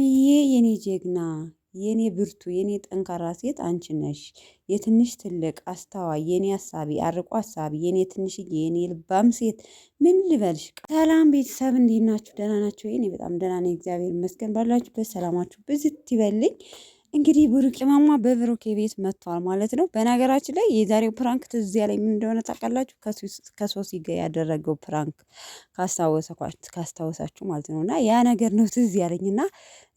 ቅመምዬ የኔ ጀግና የኔ ብርቱ የኔ ጠንካራ ሴት አንቺ ነሽ። የትንሽ ትልቅ አስተዋይ የኔ አሳቢ አርቆ አሳቢ የኔ ትንሽዬ የኔ ልባም ሴት ምን ልበልሽ? ሰላም ቤተሰብ እንዴት ናችሁ? ደህና ናችሁ? እኔ በጣም ደህና ነኝ፣ እግዚአብሔር ይመስገን። ባላችሁበት ሰላማችሁ ብዝት ይበልኝ። እንግዲህ ብሩኬ ማማ በብሩኬ ቤት መጥቷል ማለት ነው። በነገራችን ላይ የዛሬው ፕራንክ ትዝ ያለኝ ምን እንደሆነ ታውቃላችሁ? ከሶሲ ጋር ያደረገው ፕራንክ ካስታወሳችሁ ማለት ነው። እና ያ ነገር ነው ትዝ ያለኝ እና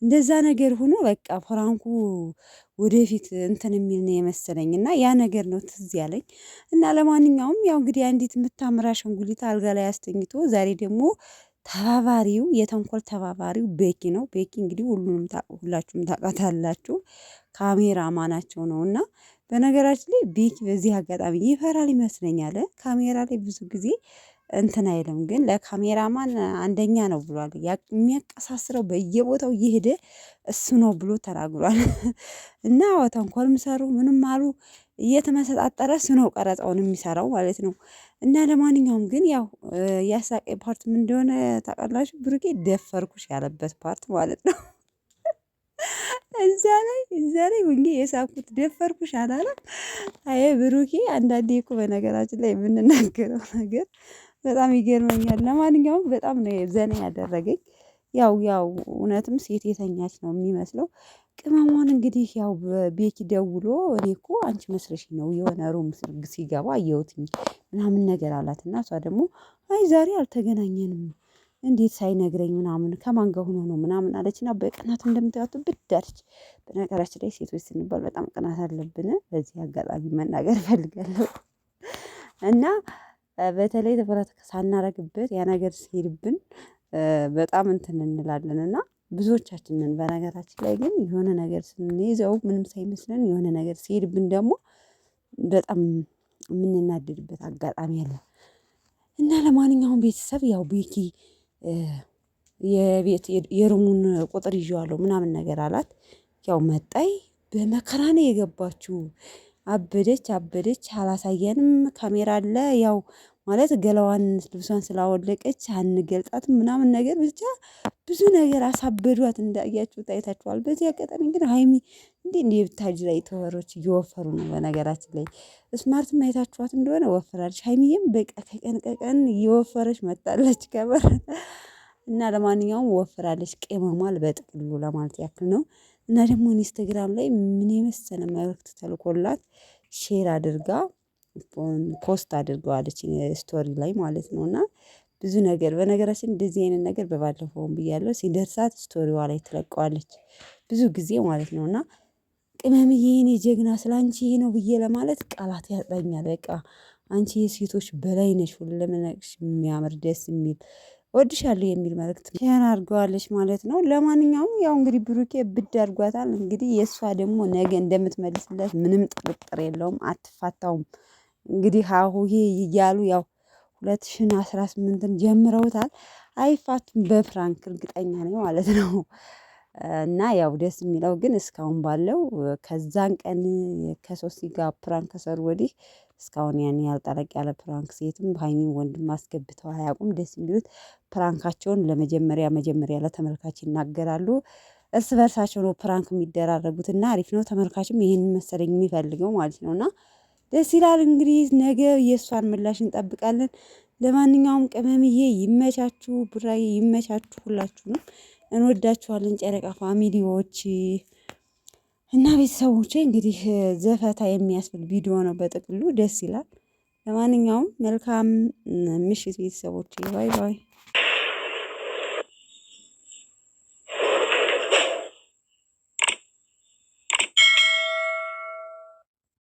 እንደዛ ነገር ሆኖ በቃ ፕራንኩ ወደፊት እንትን የሚል ነው የመሰለኝ እና ያ ነገር ነው ትዝ ያለኝ። እና ለማንኛውም ያው እንግዲህ አንዲት የምታምር አሻንጉሊት አልጋ ላይ አስተኝቶ ዛሬ ደግሞ ተባባሪው የተንኮል ተባባሪው ቤኪ ነው። ቤኪ እንግዲህ ሁላችሁም ታውቃታላችሁ፣ ካሜራ ማናቸው ነው። እና በነገራችን ላይ ቤኪ በዚህ አጋጣሚ ይፈራል ይመስለኛል። ካሜራ ላይ ብዙ ጊዜ እንትን አይልም፣ ግን ለካሜራማን አንደኛ ነው ብሏል። የሚያቀሳስረው በየቦታው እየሄደ እሱ ነው ብሎ ተናግሯል። እና ተንኮልም ሰሩ ምንም አሉ እየተመሰጣጠረ እሱ ነው ቀረጻውን የሚሰራው ማለት ነው። እና ለማንኛውም ግን ያው ያሳቀኝ ፓርት ምን እንደሆነ ታውቃላችሁ? ብሩኬ ደፈርኩሽ ያለበት ፓርት ማለት ነው። እዛ ላይ ሁኜ የሳኩት ደፈርኩሽ አላለም። አይ ብሩኬ አንዳንዴ እኮ በነገራችን ላይ የምንናገረው ነገር በጣም ይገርመኛል። ለማንኛውም በጣም ነው ዘና ያደረገኝ። ያው እውነትም ሴት የተኛች ነው የሚመስለው። ቅመሟን እንግዲህ ያው ቤኪ ደውሎ እኔ እኮ አንቺ መስለሽ ነው የሆነ ሩም ሲገባ አየሁትኝ ምናምን ነገር አላት። እና እሷ ደግሞ አይ ዛሬ አልተገናኘንም እንዴት ሳይነግረኝ ምናምን ከማን ጋር ሆኖ ነው ምናምን አለችና በቅናት እንደምታዩት ብዳለች። በነገራችን ላይ ሴቶች ስንባል በጣም ቅናት አለብን። በዚህ አጋጣሚ መናገር እፈልጋለሁ። እና በተለይ ትኩረት ሳናረግበት ያ ነገር ሲሄድብን በጣም እንትን እንላለን እና ብዙዎቻችንን በነገራችን ላይ ግን የሆነ ነገር ስንይዘው ምንም ሳይመስለን የሆነ ነገር ሲሄድብን ደግሞ በጣም የምንናደድበት አጋጣሚ አለ። እና ለማንኛውም ቤተሰብ ያው ቤኪ የቤት የሩሙን ቁጥር ይዤዋለሁ ምናምን ነገር አላት። ያው መጣይ በመከራ ነው የገባችው። አበደች አላሳየንም ካሜራ አለ ያው ማለት ገላዋን ልብሷን ስላወለቀች አንገልጣትም ምናምን ነገር ብቻ ብዙ ነገር አሳበዷት። እንዳያችሁት አይታችኋል። በዚህ አጋጣሚ ግን ሀይሚ እንዴ የብታጅራ ተወሮች እየወፈሩ ነው። በነገራችን ላይ ስማርት ማየታችኋት እንደሆነ ወፈራለች። ሀይሚዬም በቃ ከቀን እየወፈረች መጣለች ከበር እና ለማንኛውም ወፍራለች። ቅመሟል በጥቅሉ ለማለት ያክል ነው። እና ደግሞ ኢንስታግራም ላይ ምን የመሰለ መልእክት ተልኮላት ሼር አድርጋ ፖስት አድርገዋለች ስቶሪ ላይ ማለት ነው። እና ብዙ ነገር በነገራችን እንደዚህ አይነት ነገር በባለፈውም ብያለሁ፣ ሲደርሳት ስቶሪዋ ላይ ትለቀዋለች ብዙ ጊዜ ማለት ነው። እና ቅመምዬ የኔ ጀግና ስላንቺ ይሄ ነው ብዬ ለማለት ቃላት ያጥረኛል። በቃ አንቺ የሴቶች በላይ ነሽ፣ ሁለመናቅሽ የሚያምር ደስ የሚል ወድሻለሁ የሚል መልእክት ያን አድርገዋለች ማለት ነው። ለማንኛውም ያው እንግዲህ ብሩኬ ብድ አድርጓታል። እንግዲህ የእሷ ደግሞ ነገ እንደምትመልስለት ምንም ጥርጥር የለውም፣ አትፋታውም። እንግዲህ ሀሁዬ እያሉ ያው 2018ን ጀምረውታል። አይፋቱም በፍራንክ እርግጠኛ ነኝ ማለት ነው። እና ያው ደስ የሚለው ግን እስካሁን ባለው ከዛን ቀን ከሶስት ጋር ፕራንክ ከሰሩ ወዲህ እስካሁን ያን ያህል ጠለቅ ያለ ፕራንክ ሴትም በሀይሚን ወንድም አስገብተው አያውቁም። ደስ የሚሉት ፕራንካቸውን መጀመሪያ ለተመልካች ይናገራሉ። እርስ በርሳቸው ነው ፕራንክ የሚደራረጉት እና አሪፍ ነው። ተመልካችም ይሄንን መሰለኝ የሚፈልገው ማለት ነው። እና ደስ ይላል። እንግዲህ ነገ የእሷን ምላሽ እንጠብቃለን። ለማንኛውም ቅመምዬ ይመቻችሁ፣ ቡራዬ ይመቻችሁ። ሁላችሁንም እንወዳችኋለን ጨረቃ ፋሚሊዎች እና ቤተሰቦቼ። እንግዲህ ዘፈታ የሚያስብል ቪዲዮ ነው በጥቅሉ ደስ ይላል። ለማንኛውም መልካም ምሽት ቤተሰቦቼ፣ ባይ ባይ።